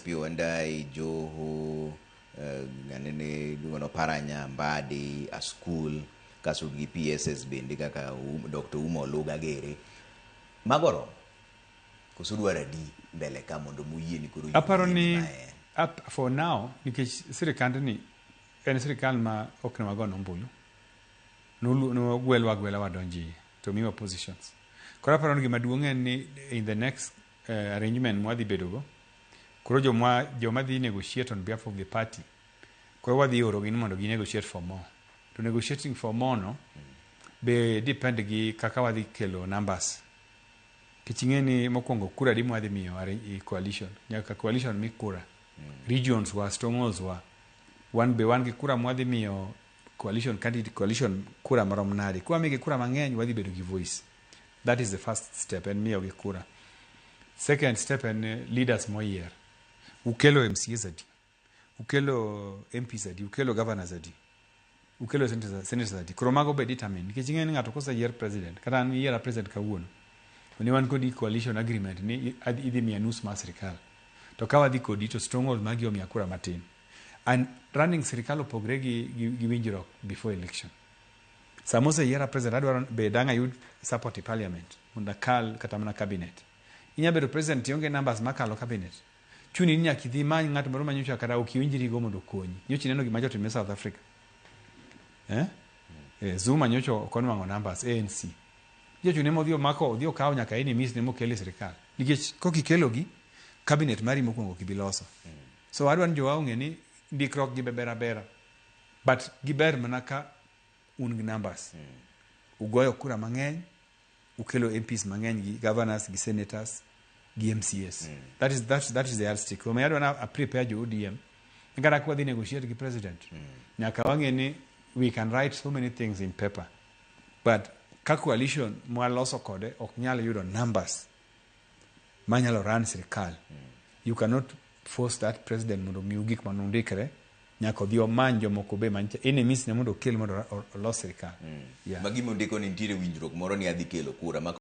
Pio Ndai, Joho, Ganene, Paranya, Mbadi, a school, Kasugi PSS bende kaka Dr. Umo Lugagere. Magoro. Kusudwara di mbele ka mondo muyie ni kuro. Aparo ni for now nikech sirikand ni en sirikal ma ok ne wagono ombulu. No gwelwa wadonji to miwa positions. Koro aparo ni gima duong' en ni in the next arrangement mwadhi bedogo, koro joma dhi negotiate on behalf of the party, koro wadhi oro gin mondo gi negotiate for more. To negotiating for more no be depend gi kaka wadhi kelo numbers. Kichingeni mokwongo kura di mwadhi miyo coalition. Nyaka coalition mi kura. Regions wa, strongholds wa. One gi kura mwadhi miyo coalition candidate, coalition kura marom nadi. Kwa migi kura mang'eny wadhi bedo gi voice. That is the first step, and miyo gi kura. Second step, and leaders moyier. Ukelo MCAs adi. Ukelo MPs adi. Ukelo governors adi. Ukelo senators adi. Koro mago be determine. Kichingeni ng'ato kosa yier president. Kata an yiera president kawuono. Ni wan kodi coalition agreement ni idhi miya nus ma sirikal. To ka wadhi kodi to stronghold magi omiya kura matin. And running sirikal opogre gi winjruok before election. Samose yiera president adwaro be danga yud support e parliament. Munda kal kata mana cabinet. Inya bedo president yonge numbers makalo cabinet. Chuni ni nyaka idhi many ng'ato moro manyocha kata okiwinjri go mondo konyi. Nyochi neno gima jotimo South Africa. Zuma nyocho okonwango numbers ANC. Jochu nemo dhio kao nyaka enemies nemo kele sirikal. Nikech kokikelogi cabinet mari mokwongo kibiloso. So adwan jowa ong'e ni ndikruok gi bera. But giber mana ka un gi numbers. Ugoyo kura mang'eny, ukelo MPs mang'eny gi governors gi senators gi MCAs. That is the yardstick. So adwan a prepare jo ODM. Ngara kwa dhi negotiate gi president. Nyaka wang'e ni we can write so many things in paper. But ka coalition mwaloso kode ok nyalo yudo numbers manyalo run sirikal. You cannot force that president mondo miu gik manondikre, nyaka odhi omany jomoko be mancha enemies ne mondo kel mondo olos sirikal. Magi mondiko ni nitiere winjruok moro ni adhi kelo kura